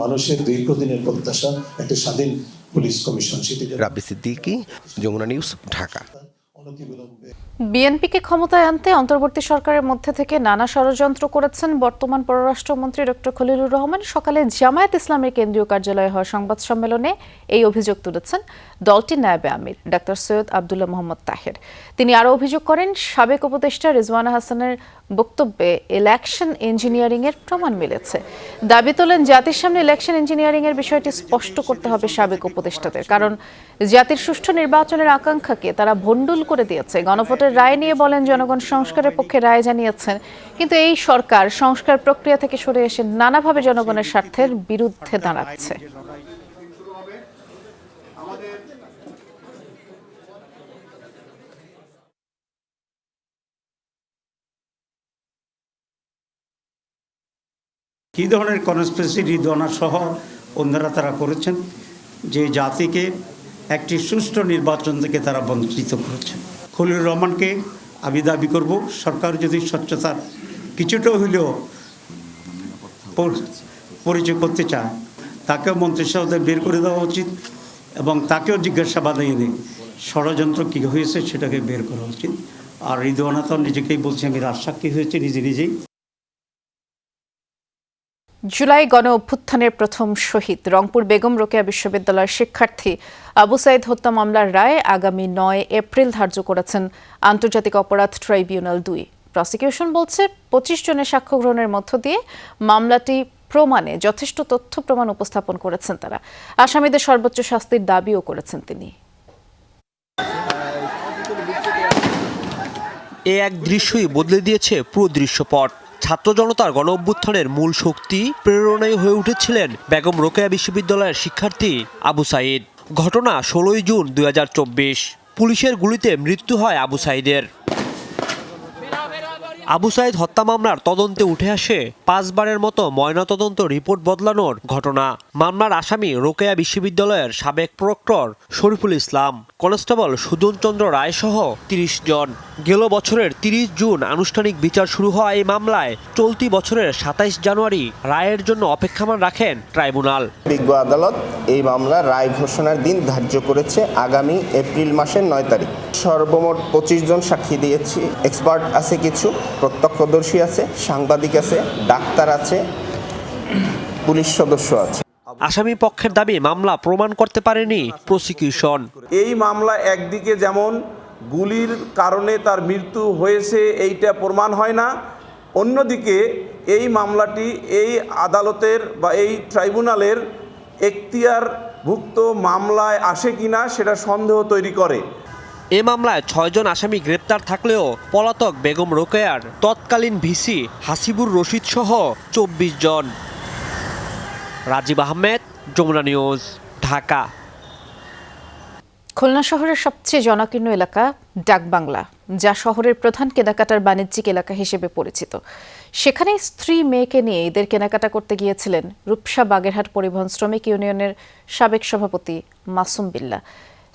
মানুষের দীর্ঘদিনের প্রত্যাশা একটা স্বাধীন পুলিশ কমিশন। রাব্বি সিদ্দিকী, যমুনা নিউজ, ঢাকা। বিএনপিকে ক্ষমতায় আনতে অন্তর্বর্তী সরকারের মধ্যে থেকে নানা ষড়যন্ত্র করেছেন বর্তমান পররাষ্ট্রমন্ত্রী ডক্টর খলিলুর রহমান। সকালে জামায়াত ইসলামের কেন্দ্রীয় কার্যালয়ে হওয়া সংবাদ সম্মেলনে এই অভিযোগ তুলেছেন দলটির নায়েবে আমির ডাক্তার সৈয়দ আব্দুল্লাহ মোহাম্মদ তাহের। তিনি আরও অভিযোগ করেন, সাবেক উপদেষ্টা রিজওয়ানা হাসানের বক্তব্যে ইলেকশন ইঞ্জিনিয়ারিং এর প্রমাণ মিলেছে। দাবি তোলেন, জাতির সামনে ইলেকশন ইঞ্জিনিয়ারিং এর বিষয়টি স্পষ্ট করতে হবে সাবেক উপদেষ্টাদের, কারণ জাতির সুষ্ঠু নির্বাচনের আকাঙ্ক্ষাকে তারা ভণ্ডুল করে দিয়েছে। গণভোটের রায় নিয়ে বলেন, জনগণ সংস্কারের পক্ষে রায় জানিয়েছেন, কিন্তু এই সরকার সংস্কার প্রক্রিয়া থেকে সরে এসে নানাভাবে জনগণের স্বার্থের বিরুদ্ধে দাঁড়াচ্ছে। কী ধরনের কনস্পিরেসি রিজওয়ানা সহ অন্যরা তারা করেছেন যে জাতিকে একটি সুষ্ঠু নির্বাচন থেকে তারা বঞ্চিত করেছেন। খলিলুর রহমানকে আমি দাবি করব, সরকার যদি স্বচ্ছতার কিছুটা হলেও পরিচয় করতে চায়, তাকেও মন্ত্রিসভা বের করে দেওয়া উচিত এবং তাকেও জিজ্ঞাসাবাদ এনে ষড়যন্ত্র কী হয়েছে সেটাকে বের করা উচিত। আর রিজওয়ানা তো নিজেকেই বলছে আমি রাজসাক্ষী হয়েছে নিজেই। জুলাই গণ অভ্যুত্থানের প্রথম শহীদ রংপুর বেগম রোকেয়া বিশ্ববিদ্যালয়ের শিক্ষার্থী আবু সাইদ হত্যা মামলার রায় আগামী 9 এপ্রিল ধার্য করেছেন আন্তর্জাতিক অপরাধ ট্রাইব্যুনাল 2। প্রসিকিউশন বলছে, 25 জনের সাক্ষ্য গ্রহণের মধ্য দিয়ে মামলাটি প্রমাণে যথেষ্ট তথ্য প্রমাণ উপস্থাপন করেছেন তারা। আসামিদের সর্বোচ্চ শাস্তির দাবিও করেছেন তিনি। এ এক দৃশ্যই বদলে দিয়েছে পুরো দৃশ্যপট। ছাত্র জনতার গণ অভ্যুত্থানের মূল শক্তি, প্রেরণায় হয়ে উঠেছিলেন বেগম রোকেয়া বিশ্ববিদ্যালয়ের শিক্ষার্থী আবু সাইদ। ঘটনা 16 জুন 2024। পুলিশের গুলিতে মৃত্যু হয় আবু সাইদের। আবু সাইদ হত্যা মামলার তদন্তে উঠে আসে 5 বারের মতো ময়নাতদন্ত রিপোর্ট বদলানোর ঘটনা। মামলার আসামি রোকেয়া বিশ্ববিদ্যালয়ের সাবেক প্রক্টর শরীফুল ইসলাম, কনস্টেবল সুজন চন্দ্র রায় সহ 30 জন। গেল বছরের 30 জুন আনুষ্ঠানিক বিচার শুরু হওয়া এই মামলায় চলতি বছরের 27 জানুয়ারি রায়ের জন্য অপেক্ষমান রাখেন ট্রাইব্যুনাল। বিজ্ঞ আদালত এই মামলার রায় ঘোষণার দিন ধার্য করেছে আগামী এপ্রিল মাসের 9 তারিখ। সর্বমোট 25 জন সাক্ষী দিয়েছি। এক্সপার্ট আছে, কিছু প্রত্যক্ষদর্শী আছে, সাংবাদিক আছে, ডাক্তার আছে, পুলিশ সদস্য আছে। আসামি পক্ষের দাবি মামলা প্রমাণ করতে পারেনি প্রসিকিউশন। এই মামলা একদিকে যেমন গুলির কারণে তার মৃত্যু হয়েছে এইটা প্রমাণ হয় না, অন্যদিকে এই মামলাটি এই আদালতের বা এই ট্রাইব্যুনালের এখতিয়ারভুক্ত মামলায় আসে কিনা সেটা সন্দেহ তৈরি করে। এ মামলায় 6 জন আসামি গ্রেপ্তার থাকলেও পলাতক বেগম রোকেয়ার তৎকালীন ভিসি হাসিবুর রশিদ সহ 24 জন। রাজীব আহমেদ, যমুনা নিউজ, ঢাকা। খুলনা শহরের সবচেয়ে জনাকীর্ণ এলাকা ডাকবাংলা, যা শহরের প্রধান কেনাকাটার বাণিজ্যিক এলাকা হিসেবে পরিচিত। সেখানে স্ত্রী মেয়েকে নিয়ে ঈদের কেনাকাটা করতে গিয়েছিলেন রূপসা বাগেরহাট পরিবহন শ্রমিক ইউনিয়নের সাবেক সভাপতি মাসুম বিল্লাহ।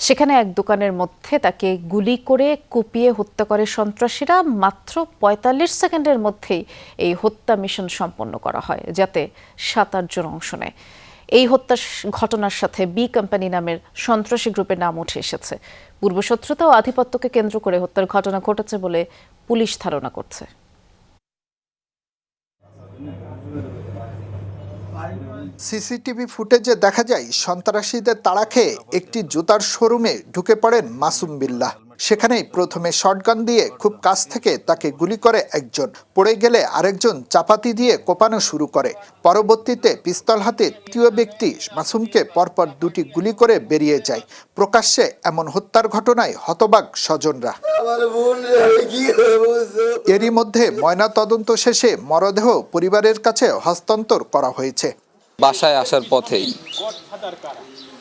সেখানে এক দোকানের মধ্যে তাকে গুলি করে কুপিয়ে হত্যা করে সন্ত্রাসীরা। মাত্র 45 সেকেন্ডের মধ্যেই এই হত্যা মিশন সম্পন্ন করা হয়, যাতে 7-8 জন অংশ নেয়। এই হত্যা ঘটনার সাথে বি কোম্পানি নামের সন্ত্রাসী গ্রুপের নাম উঠে এসেছে। পূর্বশত্রুতা ও আধিপত্যকে কেন্দ্র করে হত্যার ঘটনা ঘটেছে বলে পুলিশ ধারণা করছে। সিসিটিভি ফুটেজে দেখা যায় সন্ত্রাসীদের তাড়া খেয়ে একটি জুতার শোরুমে ঢুকে পড়েন মাসুম বিল্লাহ। সেখানেই প্রথমে শটগান দিয়ে খুব কাছ থেকে তাকে গুলি করে একজন, পড়ে গেলে আরেকজন চাপাতি দিয়ে কোপানো শুরু করে। পরবর্তীতে পিস্তল হাতে তৃতীয় ব্যক্তি মাসুমকে পরপর 2টি গুলি করে বেরিয়ে যায়। প্রকাশ্যে এমন হত্যার ঘটনায় হতবাক স্বজনরা। এরই মধ্যে ময়না তদন্ত শেষে মরদেহ পরিবারের কাছে হস্তান্তর করা হয়েছে। বাসায় আসার পথেই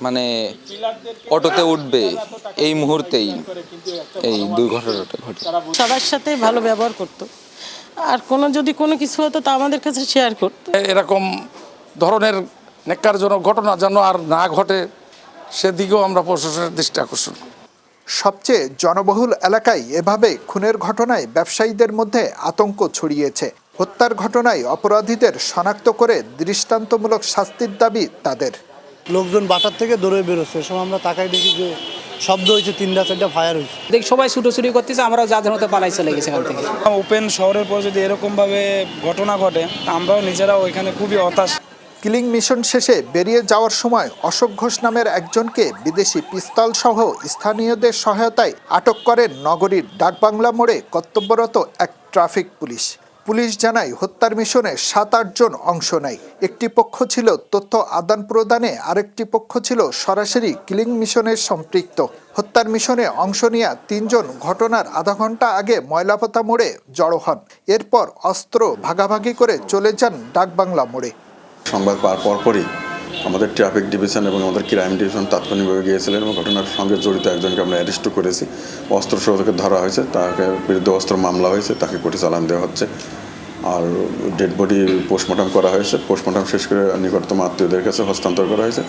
মানে অটোতে উঠবে এই মুহূর্তেই এই দুর্ঘটনাটা ঘটে। সবার সাথে ভালো ব্যবহার করতো, আর যদি কোনো কিছু হতো তা আমাদের কাছে শেয়ার করতো। এরকম ধরনের ন্যাক্কারজনক ঘটনা যেন আর না ঘটে সেদিকেও আমরা প্রশাসনের দৃষ্টি আকর্ষণ করি। সবচেয়ে জনবহুল এলাকায় এভাবে খুনের ঘটনায় ব্যবসায়ীদের মধ্যে আতঙ্ক ছড়িয়েছে। হত্যার ঘটনায় অপরাধীদের শনাক্ত করে দৃষ্টান্তমূলক শাস্তির দাবি তাদের। লোকজন বাটার থেকে দৌড়ে বেরোচ্ছে, সময় আমরা তাকাই দেখি যে শব্দ হয়েছে, 3টা-4টা ফায়ার হয়েছে। দেখ সবাই ছুটোছুটি করতেছে, আমরা যাদের মতো পালাই চলে গেছে এখান থেকে। ওপেন শহরের পর যদি এরকমভাবে ঘটনা ঘটে, আমরাও নিজেরাও এখানে খুবই হতাশ। কিলিং মিশন শেষে বেরিয়ে যাওয়ার সময় অশোক ঘোষ নামের একজনকে বিদেশি পিস্তল সহ স্থানীয়দের সহায়তায় আটক করেন নগরীর ডাকবাংলা মোড়ে কর্তব্যরত এক ট্রাফিক পুলিশ। পুলিশ জানায় হত্যার মিশনে 7-8 জন অংশ নেয়। একটি পক্ষ ছিল তথ্য আদান প্রদানে, আরেকটি পক্ষ ছিল সরাসরি কিলিং মিশনের সম্পৃক্ত। হত্যার মিশনে অংশ নেওয়া 3 জন ঘটনার আধা ঘন্টা আগে ময়লাপাতা মোড়ে জড়ো হন। এরপর অস্ত্র ভাগাভাগি করে চলে যান ডাকবাংলা মোড়ে। সংবাদ পাওয়ার পরপরই আমাদের ট্রাফিক ডিভিশন এবং আমাদের ক্রাইম ডিভিশন তাৎক্ষণিকভাবে গিয়েছিলেন এবং ঘটনার সঙ্গে জড়িত একজনকে আমরা অ্যারেস্ট করেছি। অস্ত্র সহ তাকে ধরা হয়েছে, তাকে বিরুদ্ধে অস্ত্র মামলা হয়েছে, তাকে কোর্টে চালান দেওয়া হচ্ছে। আর ডেড বডি পোস্টমর্টম করা হয়েছে, পোস্টমর্টম শেষ করে নিকটতম আত্মীয়দের কাছে হস্তান্তর করা হয়েছে।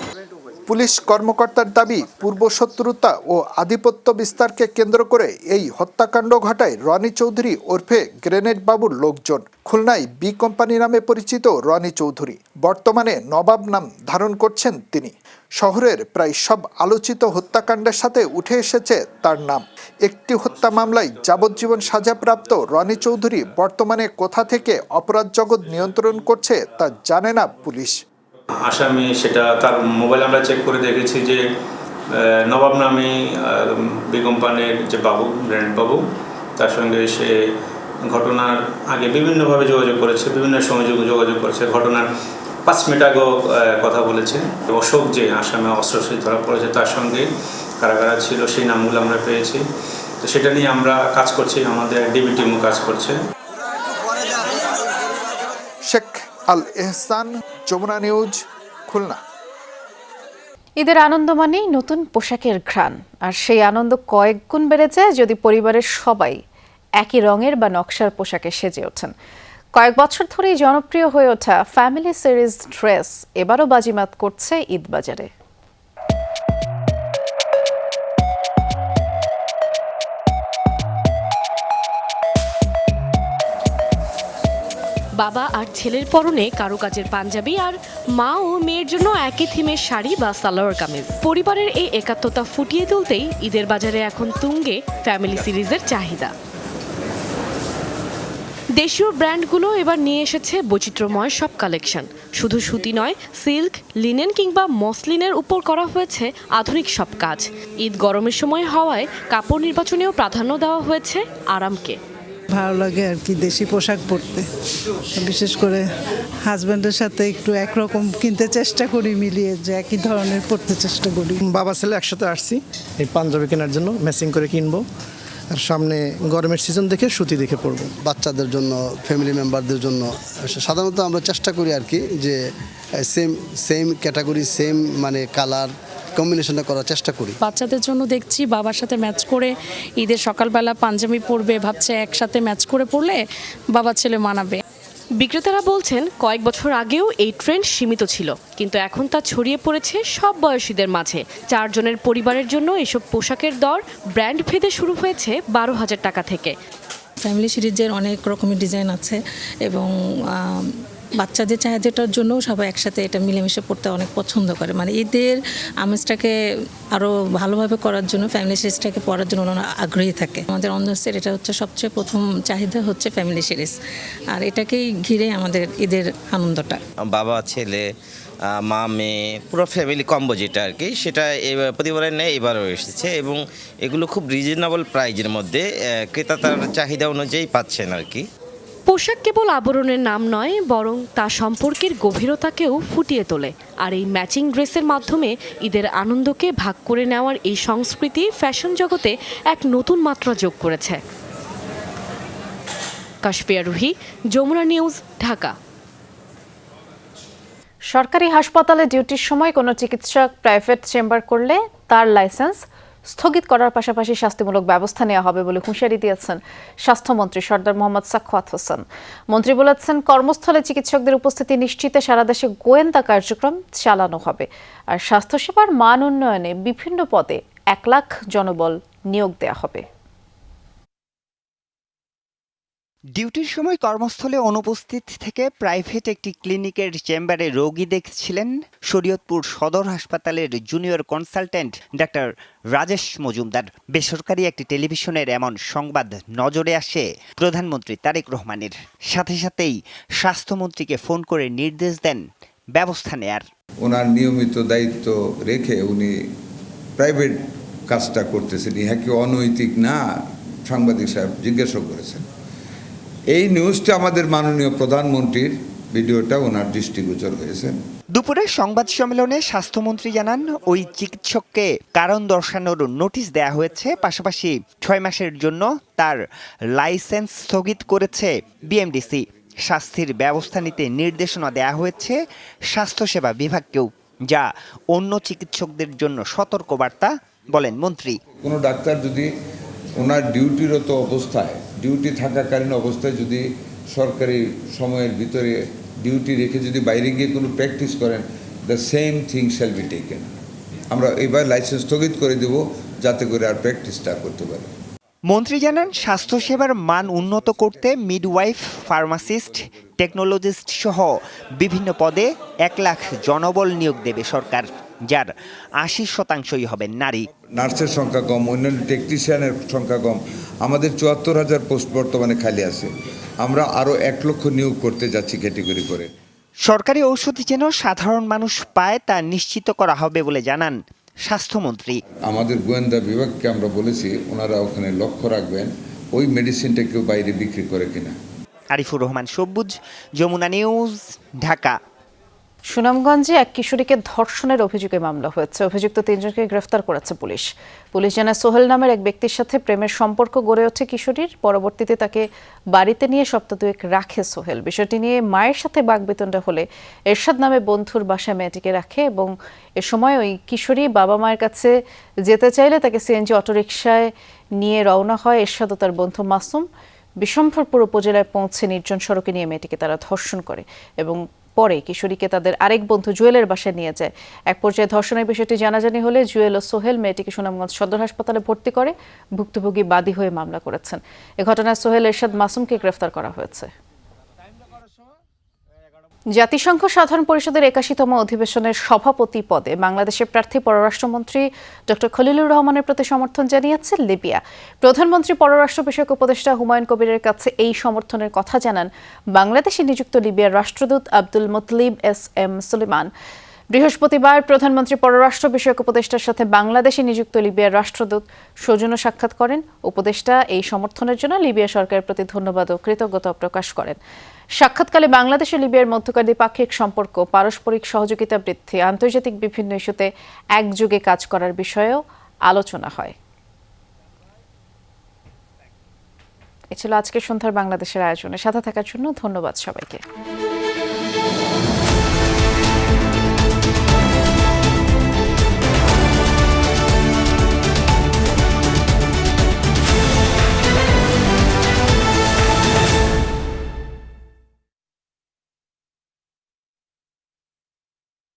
পুলিশ কর্মকর্তার দাবি, পূর্বশত্রুতা ও আধিপত্য বিস্তারকে কেন্দ্র করে এই হত্যাকাণ্ড ঘটায় রনি চৌধুরী ওরফে গ্রেনেড বাবুর লোকজন। খুলনায় বি কোম্পানি নামে পরিচিত রনি চৌধুরী বর্তমানে নবাব নাম ধারণ করছেন তিনি। শহরের প্রায় সব আলোচিত হত্যাকাণ্ডের সাথে উঠে এসেছে তার নাম। একটি হত্যা মামলায় যাবজ্জীবন সাজাপ্রাপ্ত রনি চৌধুরী বর্তমানে কোথা থেকে অপরাধ জগৎ নিয়ন্ত্রণ করছে তা জানে না পুলিশ। আসামি সেটা তার মোবাইল আমরা চেক করে দেখেছি যে নবাব নামে বি কোম্পানির যে বাবু, ব্র্যান্ড বাবু, তার সঙ্গে সে ঘটনার আগে বিভিন্নভাবে যোগাযোগ করেছে, বিভিন্ন সময় যোগাযোগ করেছে। ঘটনার 5 মিনিট আগেও কথা বলেছে। অশোক যে আসামে অস্ত্রশস্ত্র ধরা পড়েছে তার সঙ্গে কারা কারা ছিল সেই নামগুলো আমরা পেয়েছি। তো সেটা নিয়ে আমরা কাজ করছি, আমাদের ডিবি টিমও কাজ করছে। শেখ আল এহসান, যমুনা নিউজ, খুলনা। ঈদের আনন্দ মানেই নতুন পোশাকের ঘ্রাণ, আর সেই আনন্দ কয়েক গুণ বেড়ে যায় যদি পরিবারের সবাই একই রঙের বা নকশার পোশাকে সেজে ওঠেন। কয়েক বছর ধরেই জনপ্রিয় হয়ে ওঠা ফ্যামিলি সিরিজ ড্রেস এবারও বাজিমাত করছে ঈদ বাজারে। বাবা আর ছেলের পরনে কারুকাজের পাঞ্জাবি, আর মা ও মেয়ের জন্য একই থিমের শাড়ি বা সালোয়ার কামিজ। পরিবারের এই একাত্মতা ফুটিয়ে তুলতেই ঈদের বাজারে এখন তুঙ্গে ফ্যামিলি সিরিজের চাহিদা। দেশীয় ব্র্যান্ডগুলো এবার নিয়ে এসেছে বৈচিত্র্যময় সব কালেকশন। শুধু সুতি নয়, সিল্ক, লিনেন কিংবা মসলিনের উপর করা হয়েছে আধুনিক সব কাজ। ঈদ গরমের সময় হওয়ায় কাপড় নির্বাচনেও প্রাধান্য দেওয়া হয়েছে আরামকে। ভালো লাগে আর কি দেশি পোশাক পরতে, বিশেষ করে হাজব্যান্ডের সাথে একটু একরকম কিনতে চেষ্টা করি, মিলিয়ে যে একই ধরনের পরতে চেষ্টা করি। বাবা ছেলে একসাথে আসছি এই পাঞ্জাবি কেনার জন্য, ম্যাচিং করে কিনবো, আর সামনে গরমের সিজন দেখে সুতি দেখে পরবো। বাচ্চাদের জন্য, ফ্যামিলি মেম্বারদের জন্য সাধারণত আমরা চেষ্টা করি আর কি যে সেম ক্যাটাগরি, সেম মানে কালার কম্বিনেশনটা করার চেষ্টা করি। বাচ্চাদের জন্য দেখছি বাবার সাথে ম্যাচ করে ঈদের সকালবেলা পাঞ্জাবি পরবে, ভাবছে একসাথে ম্যাচ করে পরলে বাবা ছেলে মানাবে। বিক্রেতারা বলছেন কয়েক বছর আগেও এই ট্রেন্ড সীমিত ছিল, কিন্তু এখন তা ছড়িয়ে পড়েছে সব বয়সীদের মাঝে। 4 জনের পরিবারের জন্য এসব পোশাকের দর ব্র্যান্ড ভেদে শুরু হয়েছে 12,000 টাকা থেকে। ফ্যামিলি সিরিজের অনেক রকমের ডিজাইন আছে এবং বাচ্চাদের চাহিদাটার জন্য সবাই একসাথে এটা মিলেমিশে পড়তে অনেক পছন্দ করে। মানে ঈদের আমেজটাকে আরও ভালোভাবে করার জন্য, ফ্যামিলি সিরিজটাকে পড়ার জন্য ওনারা আগ্রহী থাকে। আমাদের অন্দরসের এটা হচ্ছে সবচেয়ে প্রথম চাহিদা হচ্ছে ফ্যামিলি সিরিজ, আর এটাকেই ঘিরে আমাদের ঈদের আনন্দটা। বাবা ছেলে মা মেয়ে পুরো ফ্যামিলি কম্বো যেটা আর কি, সেটা প্রতিবারের নেয় এবারও এসেছে এবং এগুলো খুব রিজনেবল প্রাইজের মধ্যে ক্রেতার চাহিদা অনুযায়ী পাচ্ছেন আর কি। পোশাক কেবল আবরণের নাম নয়, বরং তা সম্পর্কের গভীরতাকেও ফুটিয়ে তোলে। আর এই ম্যাচিং ড্রেসের মাধ্যমে ঈদের আনন্দকে ভাগ করে নেওয়ার এই সংস্কৃতি ফ্যাশন জগতে এক নতুন মাত্রা যোগ করেছে। কাশপিয়া রুহি, যমুনা নিউজ, ঢাকা। সরকারি হাসপাতালে ডিউটির সময় কোনো চিকিৎসক প্রাইভেট চেম্বার করলে তার লাইসেন্স স্থগিত করার পাশাপাশি শাস্তিমূলক ব্যবস্থা নেওয়া হবে বলে হুঁশিয়ারি দিয়েছেন স্বাস্থ্যমন্ত্রী সরদার মোহাম্মদ সাখাওয়াত হোসেন। মন্ত্রী বলেছেন, কর্মস্থলে চিকিৎসকদের উপস্থিতি নিশ্চিতে সারা দেশে গোয়েন্দা কার্যক্রম চালানো হবে, আর স্বাস্থ্যসেবার মান উন্নয়নে বিভিন্ন পদে 1 লাখ জনবল নিয়োগ দেওয়া হবে। ডিউটির সময় কর্মস্থলে অনুপস্থিত থেকে প্রাইভেট একটি ক্লিনিকের চেম্বারে রোগী দেখছিলেন শরীয়তপুর সদর হাসপাতালের junior consultant doctor Rajesh Majumdar. বেসরকারি একটি টেলিভিশনের এমন সংবাদ নজরে আসে প্রধানমন্ত্রী তারেক রহমানের। সাথে সাথেই স্বাস্থ্যমন্ত্রীকে ফোন করে নির্দেশ দেন ব্যবস্থা নেয়ার। ওনার নিয়মিত দায়িত্ব রেখে উনি প্রাইভেট কাজটা করতেছেন, ইহা কি অনৈতিক না? সাংবাদিক সাহেব জিজ্ঞাসা করেছেন। এই নিউজটা আমাদের মাননীয় প্রধানমন্ত্রীর ভিডিওটা ওনার দৃষ্টিগোচর হয়েছে। দুপুরে সংবাদ সম্মেলনে স্বাস্থ্যমন্ত্রী জানান, ওই চিকিৎসককে কারণ দর্শানোর নোটিশ দেয়া হয়েছে, পাশাপাশি 6 মাসের জন্য তার লাইসেন্স স্থগিত করেছে বিএমডিসি। শাস্তির ব্যবস্থা নিতে নির্দেশনা দেয়া হয়েছে স্বাস্থ্যসেবা বিভাগকেও, যা অন্য চিকিৎসকদের জন্য সতর্কবার্তা বলেন মন্ত্রী। কোনো ডাক্তার যদি ওনার ডিউটিরত অবস্থায়, ডিউটি থাকাকালীন অবস্থায় যদি সরকারি সময়ের ভিতরে ডিউটি রেখে যদি বাইরে গিয়ে কোনো প্র্যাকটিস করেন, the same thing shall be taken. আমরা এবার লাইসেন্স স্থগিত করে দেব যাতে করে আর প্র্যাকটিসটা করতে পারে। মন্ত্রী জানান, স্বাস্থ্যসেবার মান উন্নত করতে মিডওয়াইফ, ফার্মাসিস্ট, টেকনোলজিস্ট সহ বিভিন্ন পদে 1 লাখ জনবল নিয়োগ দেবে সরকার, যার 80% হবেন নারী। নার্সের সংখ্যা কম, অন্যান্য টেকনিশিয়ানের সংখ্যা কম। আমাদের 74,000 পোস্ট বর্তমানে খালি আছে। আমরা আরও 1 লক্ষ নিয়োগ করতে যাচ্ছি ক্যাটেগরি করে। সরকারি ঔষধ যেন সাধারণ মানুষ পায় তা নিশ্চিত করা হবে বলে জানান স্বাস্থ্যমন্ত্রী। আমাদের গোয়েন্দা বিভাগকে আমরা বলেছি ওনারা ওখানে লক্ষ্য রাখবেন ওই মেডিসিনটা কেউ বাইরে বিক্রি করে কিনা। আরিফুর রহমান সবুজ, যমুনা নিউজ, ঢাকা। সুনামগঞ্জে এক কিশোরীকে ধর্ষণের অভিযোগে মামলা হয়েছে। অভিযুক্ত 3 জনকে গ্রেফতার করেছে পুলিশ। পুলিশ জানায় সোহেল নামের এক ব্যক্তির সাথে প্রেমের সম্পর্ক গড়ে ওঠে কিশোরীর। পরবর্তীতে তাকে বাড়িতে নিয়ে সপ্তাহ 2 রাখে সোহেল। বিষয়টি নিয়ে মায়ের সাথে বাকবিতণ্ডা হলে এরশাদ নামে বন্ধুর বাসায় মেয়েটিকে রাখে এবং এ সময় ওই কিশোরী বাবা মায়ের কাছে যেতে চাইলে তাকে সিএনজি অটোরিকশায় নিয়ে রওনা হয় এরশাদ ও তার বন্ধু মাসুম। বিশম্ভরপুর উপজেলায় পৌঁছে নির্জন সড়কে নিয়ে মেয়েটিকে তারা ধর্ষণ করে এবং পরে কিশোরীকে তাদের আরেক বন্ধু জুয়েলের বাসায় নিয়ে যায়। এক পর্যায়ে ধর্ষণের বিষয়টি জানাজানি হলে জুয়েল ও সোহেল মেয়েটিকে সুনামগঞ্জ সদর হাসপাতালে ভর্তি করে। ভুক্তভোগী বাদী হয়ে মামলা করেছেন। এ ঘটনায় সোহেল, এরশাদ, মাসুমকে গ্রেফতার করা হয়েছে। জাতিসংঘ সাধারণ পরিষদের 81তম অধিবেশনের সভাপতি পদে বাংলাদেশের প্রার্থী পররাষ্ট্রমন্ত্রী ডক্টর খলিলুর রহমানের প্রতি সমর্থন জানিয়েছে লিবিয়া। প্রধানমন্ত্রী পররাষ্ট্র বিষয়ক উপদেষ্টা হুমায়ুন কবিরের কাছে এই সমর্থনের কথা জানান বাংলাদেশে নিযুক্ত লিবিয়ার রাষ্ট্রদূত আব্দুল মুতলিব এস.এম. সুলেমান। বৃহস্পতিবার প্রধানমন্ত্রী পররাষ্ট্র বিষয়ক উপদেষ্টার সাথে বাংলাদেশে নিযুক্ত লিবিয়ার রাষ্ট্রদূত সৌজন্য সাক্ষাৎ করেন। উপদেষ্টা এই সমর্থনের জন্য লিবিয়া সরকারের প্রতি ধন্যবাদ ও কৃতজ্ঞতা প্রকাশ করেন। সাক্ষাৎকালে বাংলাদেশ ও লিবিয়ার মধ্যকার দ্বিপাক্ষিক সম্পর্ক, পারস্পরিক সহযোগিতা বৃদ্ধি, আন্তর্জাতিক বিভিন্ন ইস্যুতে একযোগে কাজ করার বিষয়েও আলোচনা হয়। এ ছিল আজকের সন্ধ্যার বাংলাদেশের আয়োজনে। সাথে থাকার জন্য ধন্যবাদ সবাইকে।